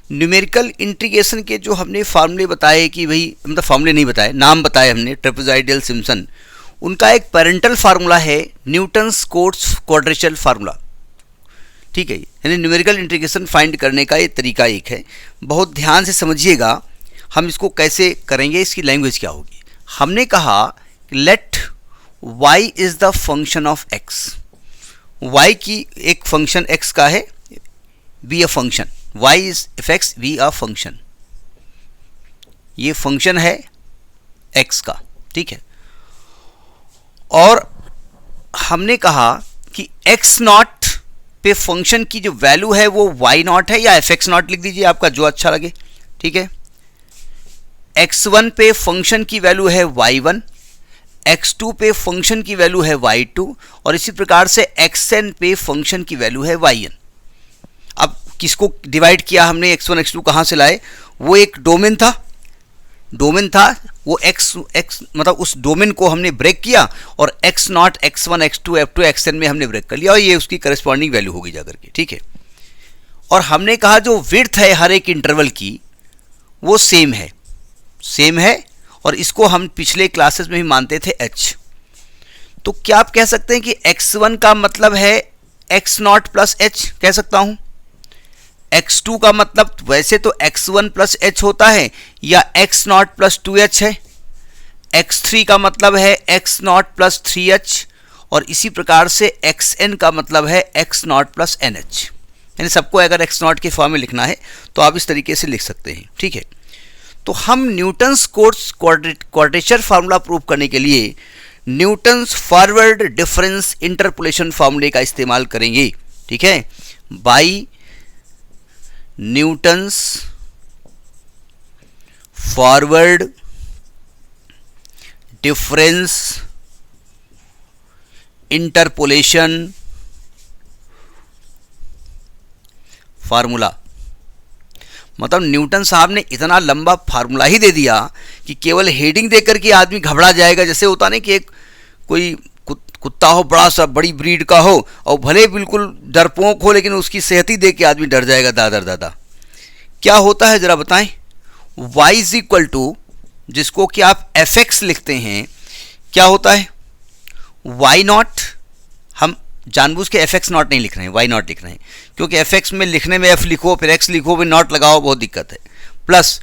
Numerical integration के जो हमने फार्मूले बताए कि भाई, मतलब फार्मूले नहीं बताए, नाम बताए हमने, ट्रेपेजॉइडल, सिम्पसन, उनका एक पेरेंटल फार्मूला है न्यूटन्स कोट्स क्वाड्रेचर फार्मूला। ठीक है, यानी न्यूमेरिकल इंटीग्रेशन फाइंड करने का ये तरीका एक है। बहुत ध्यान से समझिएगा हम इसको कैसे करेंगे, इसकी लैंग्वेज क्या होगी। हमने कहा let y is the function of x, y की एक फंक्शन x का है, be a function, y is if x be a function, ये फंक्शन है x का। ठीक है, और हमने कहा कि x नॉट पे फंक्शन की जो वैल्यू है वो y नॉट है, या एफ एक्स नॉट लिख दीजिए, आपका जो अच्छा लगे। ठीक है, x1 पे फंक्शन की वैल्यू है y1, x2 पे फंक्शन की वैल्यू है y2, और इसी प्रकार से xn पे फंक्शन की वैल्यू है yn। अब किसको डिवाइड किया हमने, x1 x2 कहाँ से लाए, वो एक डोमेन था, वो x मतलब उस डोमेन को हमने ब्रेक किया और x not, x1, x2, f2, xn में हमने ब्रेक कर लिया, और ये उसकी करस्पॉन्डिंग वैल्यू होगी जाकर के। ठीक है, और हमने कहा जो विड्थ है हर एक इंटरवल की वो सेम है, और इसको हम पिछले क्लासेस में भी मानते थे h। तो क्या आप कह सकते हैं कि x1 का मतलब है x नॉट प्लस h, कह सकता हूं। x2 का मतलब वैसे तो x1 प्लस h होता है, या x नॉट प्लस 2h है। x3 का मतलब है x नॉट प्लस 3h, और इसी प्रकार से xn का मतलब है x नॉट प्लस nh। यानी सबको अगर x नॉट के फॉर्म में लिखना है तो आप इस तरीके से लिख सकते हैं। ठीक है, तो हम Newton's quotes quadrature formula prove करने के लिए न्यूटन्स फॉरवर्ड डिफरेंस इंटरपोलेशन फार्मूले का इस्तेमाल करेंगे। ठीक है, by Newton's forward difference interpolation formula. मतलब न्यूटन साहब ने इतना लंबा फार्मूला ही दे दिया कि केवल हेडिंग देकर के आदमी घबरा जाएगा। जैसे होता नहीं कि एक कोई कुत्ता हो, बड़ा सा, बड़ी ब्रीड का हो, और भले बिल्कुल डरपोक हो, लेकिन उसकी सेहत ही देख के आदमी डर जाएगा, दादा। क्या होता है जरा बताएं। y इज इक्वल टू, जिसको कि आप एफ एक्स लिखते हैं, क्या होता है y नॉट। हम जानबूझ के एफ एक्स नॉट नहीं लिख रहे हैं, y नॉट लिख रहे हैं, क्योंकि एफ एक्स में लिखने में f लिखो फिर x लिखो फिर नॉट लगाओ, बहुत दिक्कत है। प्लस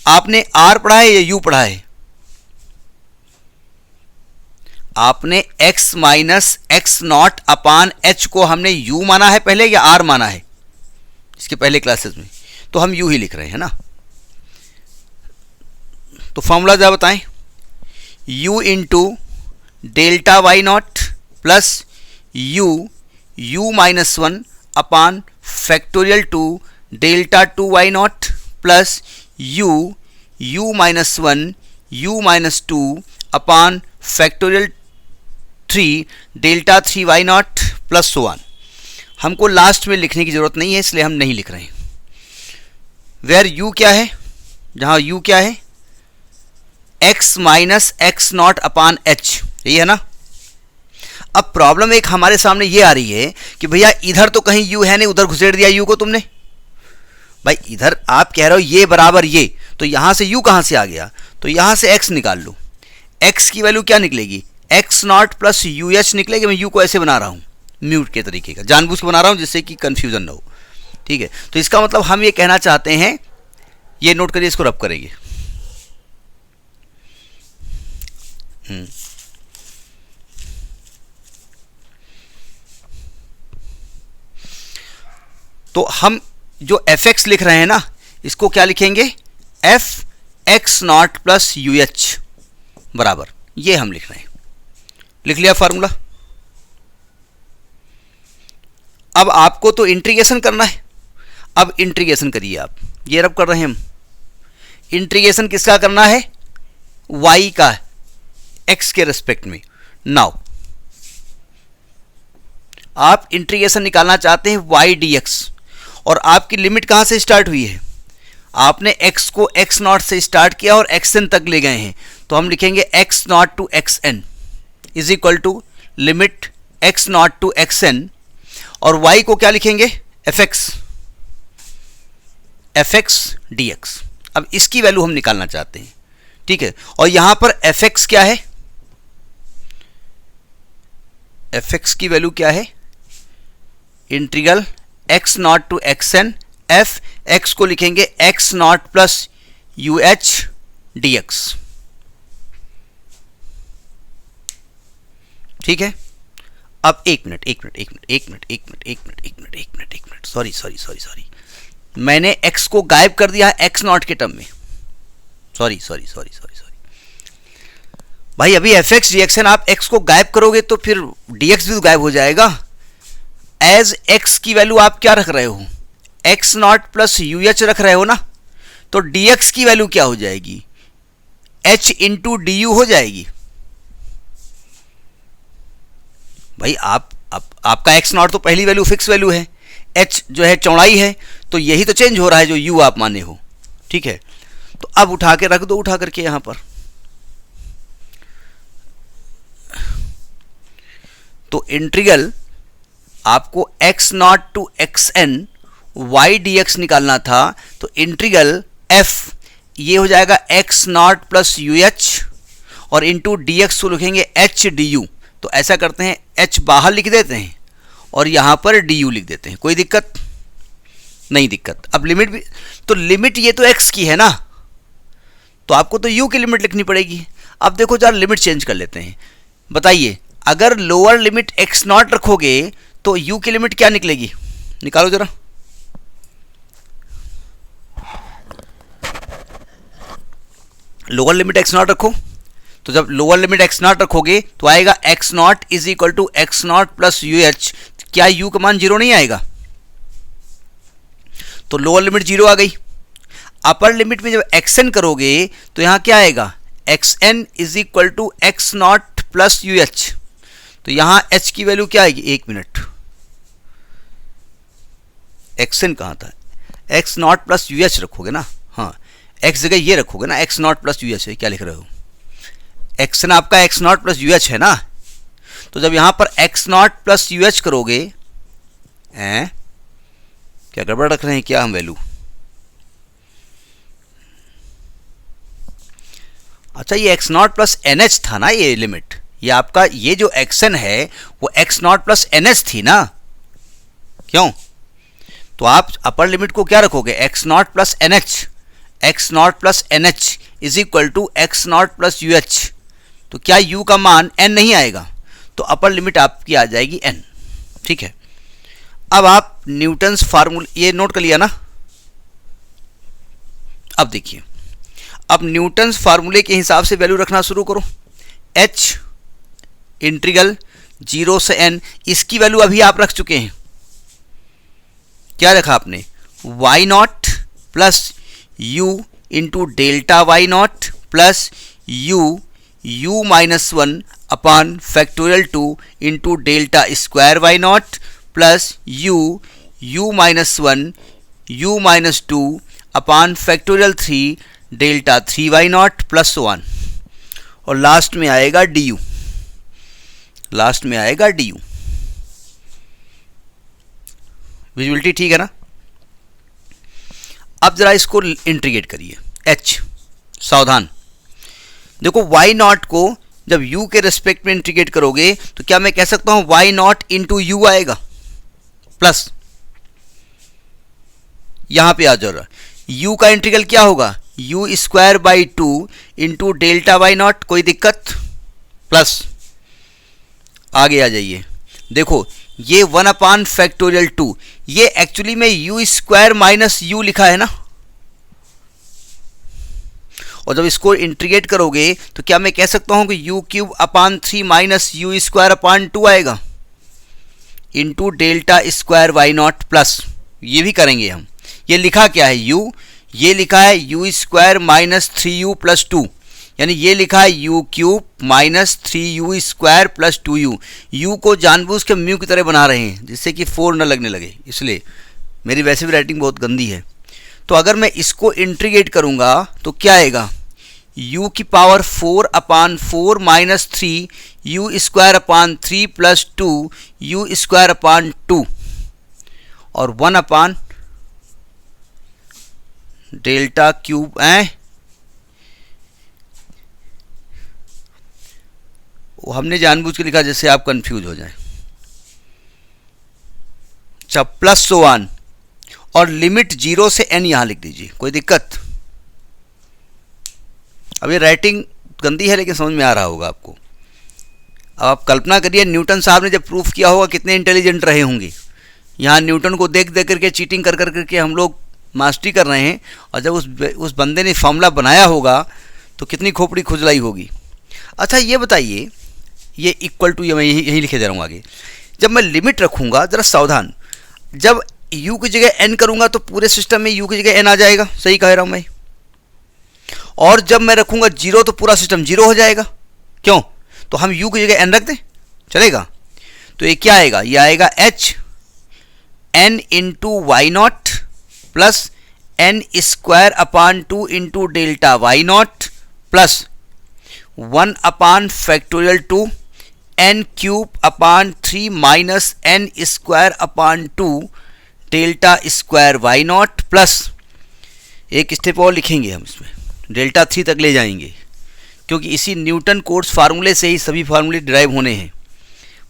आपने r पढ़ा है या u पढ़ा है? आपने x minus x not upon h को हमने u माना है पहले या r माना है इसके पहले क्लासेस में? तो हम u ही लिख रहे हैं ना। तो फॉर्मूला क्या बताएं, u into delta Y naught plus u minus 1 upon factorial two delta 2 Y naught plus u minus 1 u minus 2 upon factorial 3 delta 3 Y naught plus so on. हमको लास्ट में लिखने की जरूरत नहीं है, इसलिए हम नहीं लिख रहे हैं। वेयर u क्या है, जहां u क्या है, x minus x not upon h, यही है ना। अब प्रॉब्लम एक हमारे सामने ये आ रही है कि भैया इधर तो कहीं u है नहीं, उधर घुसेड़ दिया u को तुमने। भाई इधर आप कह रहे हो ये बराबर ये, तो यहां से u कहां से आ गया, तो यहां से x निकाल लो। x की वैल्यू क्या निकलेगी, x naught plus U H निकलेगी। मैं u को ऐसे बना रहा हूं, म्यूट के तरीके का, जानबूझ के बना रहा हूं जिससे कि कंफ्यूजन ना हो। ठीक है, तो इसका मतलब हम ये कहना चाहते हैं, ये नोट करिए, इसको रब करेंगे। तो हम जो एफ एक्स लिख रहे हैं ना, इसको क्या लिखेंगे, F x naught plus U H बराबर, ये हम लिख रहे हैं। लिख लिया फार्मूला। अब आपको तो इंटीग्रेशन करना है, अब इंटीग्रेशन करिए आप। ये रब कर रहे हैं हम, इंटीग्रेशन किसका करना है, y का, x के रेस्पेक्ट में। नाउ आप इंटीग्रेशन निकालना चाहते हैं y dx, और आपकी लिमिट कहां से स्टार्ट हुई है, आपने x को x नॉट से स्टार्ट किया और xn तक ले गए हैं, तो हम लिखेंगे x naught to xn is equal to limit x naught to xn, और y को क्या लिखेंगे, fx F X D X. अब इसकी वैल्यू हम निकालना चाहते हैं, ठीक है। और यहां पर एफ एक्स क्या है, एफ एक्स की वैल्यू क्या है, integral X naught to X N F X को लिखेंगे X naught plus U H D X, ठीक है। अब एक मिनट, सॉरी, मैंने x को गायब कर दिया है x नॉट के टर्म में, सॉरी भाई। अभी एफ एक्स रिएक्शन आप x को गायब करोगे तो फिर dx भी तो गायब हो जाएगा। एज x की वैल्यू आप क्या रख रहे हो, x naught plus U H रख रहे हो ना, तो dx की वैल्यू क्या हो जाएगी, h इंटू डी यू हो जाएगी। भाई आपका x नॉट तो पहली वैल्यू फिक्स वैल्यू है, h जो है चौड़ाई है, तो यही तो चेंज हो रहा है जो u आप माने हो, ठीक है। तो अब उठा के रख दो, उठा करके यहां पर, तो इंटीग्रल आपको x naught to X N Y D X निकालना था, तो इंटीग्रल f ये हो जाएगा x naught plus U H और इंटू डी एक्स को लिखेंगे h डी यू। तो ऐसा करते हैं, h बाहर लिख देते हैं और यहां पर डी यू लिख देते हैं, कोई दिक्कत नहीं दिक्कत। अब लिमिट भी, तो लिमिट ये तो x की है ना, तो आपको तो u की लिमिट लिखनी पड़ेगी। अब देखो जरा लिमिट चेंज कर लेते हैं, बताइए अगर लोअर लिमिट x नॉट रखोगे तो u की लिमिट क्या निकलेगी, निकालो जरा। लोअर लिमिट x नॉट रखो, तो जब लोअर लिमिट x नॉट रखोगे तो आएगा x naught is equal to X naught plus U H. क्या u का मान जीरो नहीं आएगा, तो लोअर लिमिट जीरो आ गई। अपर लिमिट में जब xn करोगे तो यहां क्या आएगा, xn is equal to X naught plus U H. तो यहां h की वैल्यू क्या आएगी, एक मिनट, xn कहां था, x naught plus U H रखोगे ना, हाँ x जगह ये रखोगे ना, x naught plus U H है, क्या लिख रहे हो, xn आपका x naught plus U H है ना। तो जब यहां पर x naught plus U H करोगे, क्या गड़बड़ रख रहे हैं क्या हम वैल्यू, अच्छा ये X naught plus N H था ना ये लिमिट, ये आपका ये जो xn है वो X naught plus N H थी ना, क्यों, तो आप अपर लिमिट को क्या रखोगे, X naught plus N H, X naught plus N H is equal to X naught plus U H. तो क्या u का मान n नहीं आएगा, तो अपर लिमिट आपकी आ जाएगी n, ठीक है। अब आप न्यूटन्स फार्मूला ये नोट कर लिया ना। अब देखिए, अब न्यूटन्स फार्मूले के हिसाब से वैल्यू रखना शुरू करो। h इंटीग्रल 0 से n, इसकी वैल्यू अभी आप रख चुके हैं, क्या रखा आपने, y naught plus u into delta Y naught plus u minus 1 upon factorial 2 into delta square Y naught plus u minus 1 u minus 2 upon factorial 3 delta 3 Y naught plus 1, और लास्ट में आएगा du, लास्ट में आएगा du। Visuality ठीक है ना। अब जरा इसको इंटीग्रेट करिए, h सावधान देखो, y नॉट को जब u के रेस्पेक्ट में इंटीग्रेट करोगे तो क्या मैं कह सकता हूं y नॉट इंटू यू आएगा, प्लस यहां पे आ जाओ, u का इंटीग्रल क्या होगा, u square by 2 into delta Y naught, कोई दिक्कत, प्लस आगे आ जाइए, देखो ये 1 अपान फैक्टोरियल 2, ये एक्चुअली में u स्क्वायर माइनस u लिखा है ना, और जब इसको इंटीग्रेट करोगे तो क्या मैं कह सकता हूं कि u cube upon 3 minus u square upon 2 आएगा into delta square Y naught, plus ये भी करेंगे हम, ये लिखा क्या है u, ये लिखा है u square minus 3u plus 2, यानी ये लिखा है u cube minus 3u square plus 2u। u को जानबूझ के म्यू की तरह बना रहे हैं जिससे कि 4 न लगने लगे, इसलिए मेरी वैसे भी राइटिंग बहुत गंदी है। तो अगर मैं इसको इंटीग्रेट करूंगा तो क्या आएगा, u की power 4 upon 4 minus 3 u square अपान 3 प्लस 2 u स्क्वायर अपान 2 और 1 अपान डेल्टा क्यूब वो हमने जानबूझ के लिखा जैसे आप कंफ्यूज हो जाए। अच्छा, प्लस सो ऑन, और लिमिट 0 से n यहां लिख दीजिए, कोई दिक्कत? अब ये राइटिंग गंदी है लेकिन समझ में आ रहा होगा आपको। अब आप कल्पना करिए न्यूटन साहब ने जब प्रूफ किया होगा कितने इंटेलिजेंट रहे होंगे। यहाँ न्यूटन को देख देख करके चीटिंग कर करके हम लोग मास्टरी कर रहे हैं, और जब उस बंदे ने फॉर्मूला बनाया होगा तो कितनी खोपड़ी खुजलाई होगी। अच्छा ये बताइए, ये इक्वल टू, ये मैं यही लिखे दे रहा हूँ आगे। जब मैं लिमिट रखूँगा, ज़रा सावधान, जब u की जगह n करूँगा तो पूरे सिस्टम में u की जगह n आ जाएगा, सही कह रहा हूँ मैं। और जब मैं रखूँगा 0 तो पूरा सिस्टम 0 हो जाएगा। क्यों? तो हम u की जगह n रख दें, चलेगा? तो ये क्या आएगा? ये आएगा h n into Y naught plus n square upon 2 into delta Y naught plus 1 upon factorial 2 n cube upon 3 minus n square upon 2 delta square Y naught plus, एक स्टेप और लिखेंगे हम इसमें, डेल्टा 3 तक ले जाएंगे क्योंकि इसी न्यूटन कोट्स फार्मूले से ही सभी फार्मूले डिराइव होने हैं,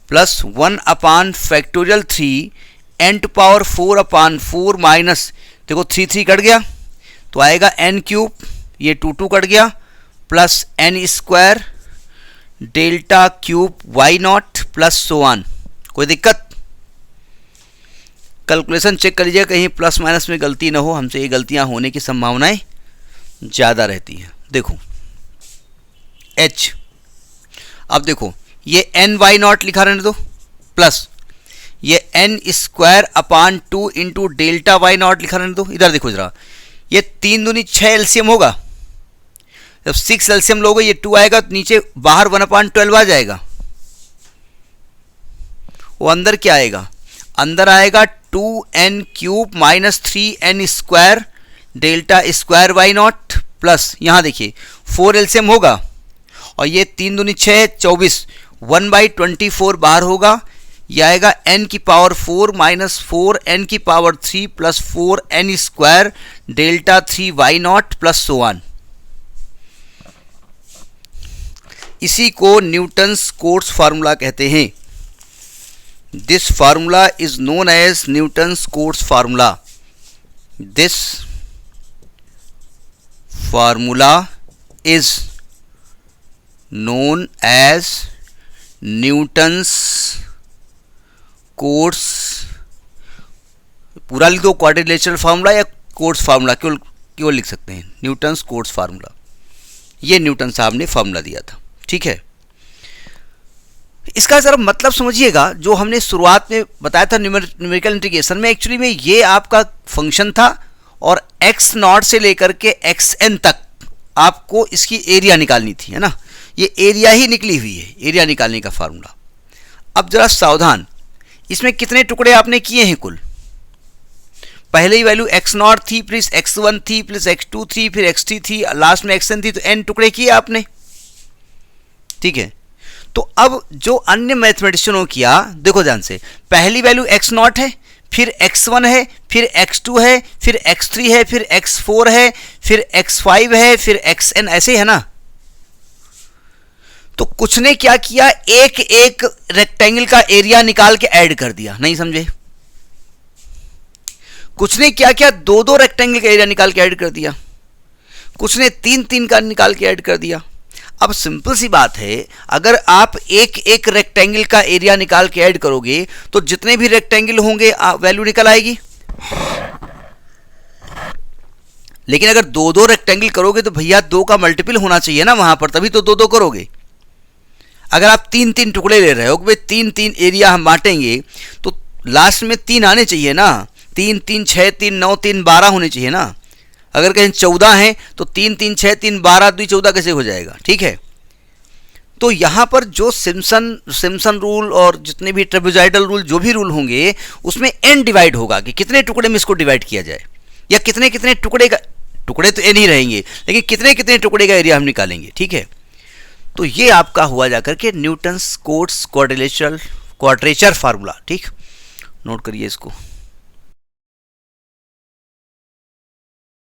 plus 1 upon factorial 3 n to power 4 upon 4 minus, देखो 3 कट गया तो आएगा n क्यूब, ये 2 कट गया, plus n square delta cube Y naught plus so on. कोई दिक्कत? कैलकुलेशन चेक कर लीजिएगा कहीं प्लस माइनस में गलती ना हो, हमसे ये गलतियां होने की संभावनाएं ज़्यादा रहती हैं। देखो h, अब देखो ये n वाई नॉट लिखा रहने दो, प्लस ये n square upon 2 into delta Y naught लिखा रहने दो। इधर देखो जरा, ये 3 दूनी 6 एलसीएम होगा, जब 6 एलसीएम लोगे ये 2 आएगा तो नीचे बाहर 1/12 आ जाएगा। वो अंदर क्या आएगा? अंदर आएगा 2n cube minus 3n square delta square Y naught plus, यहाँ देखिए 4 एलसीएम होगा और ये 3 दूनी 6 24, 1/24 बाहर होगा, यह आएगा n की पावर 4 माइनस 4n की power 3 plus 4n square delta 3 Y naught plus so on. इसी को न्यूटन्स कोट्स फार्मूला कहते हैं। This formula is known as Newton's Cotes formula. This formula is known as Newton's Cotes, पूरा लिख दो quadrilateral formula या Cotes formula, केवल लिख सकते हैं न्यूटन्स कोट्स फार्मूला। ये न्यूटन साहब ने फार्मूला दिया था, ठीक है। इसका जरा मतलब समझिएगा, जो हमने शुरुआत में बताया था न्यूमेरिकल इंटीग्रेशन में, एक्चुअली में ये आपका फंक्शन था और x नॉट से लेकर के xn तक आपको इसकी एरिया निकालनी थी, है ना। ये एरिया ही निकली हुई है, एरिया निकालने का फार्मूला। अब जरा सावधान, इसमें कितने टुकड़े आपने किए हैं कुल? पहले ही वैल्यू x नॉट थी, प्लस x1 थी, प्लस x2 थी, फिर x3 थी, लास्ट में xn थी, तो n टुकड़े किए आपने, ठीक है। तो अब जो अन्य मैथमेटिशियनों किया, देखो ध्यान से, पहली वैल्यू x नॉट है, फिर x1 है, फिर x2 है, फिर x3 है, फिर x4 है, फिर x5 है, फिर xn, ऐसे है ना। तो कुछ ने क्या किया, एक एक रेक्टेंगल का एरिया निकाल के ऐड कर दिया, नहीं समझे। कुछ ने क्या किया, 2-2 रेक्टेंगल का एरिया निकाल के ऐड कर दिया, कुछ ने 3-3 का निकाल के ऐड कर दिया। अब सिंपल सी बात है, अगर आप एक एक रेक्टेंगल का एरिया निकाल के ऐड करोगे तो जितने भी रेक्टेंगल होंगे वैल्यू निकल आएगी। लेकिन अगर 2-2 रेक्टेंगल करोगे तो भैया 2 का मल्टीपल होना चाहिए ना वहां पर, तभी तो 2-2 करोगे। अगर आप 3-3 टुकड़े ले रहे हो, 3-3 एरिया हम बांटेंगे तो लास्ट में 3 आने चाहिए ना। 3-3 6 3 9 3 12 होने चाहिए ना। अगर कहीं 14 हैं तो 3-3 6 3 12 2 14 कैसे हो जाएगा, ठीक है। तो यहाँ पर जो सिम्पसन रूल और जितने भी ट्रेपेजॉइडल रूल, जो भी रूल होंगे, उसमें n डिवाइड होगा कि कितने टुकड़े में इसको डिवाइड किया जाए, या कितने कितने टुकड़े का, टुकड़े तो n ही रहेंगे लेकिन कितने कितने टुकड़े का एरिया हम निकालेंगे, ठीक है। तो ये आपका हुआ जाकर के न्यूटन्स कोट्स क्वाड्रेचर फार्मूला, ठीक। नोट करिए इसको।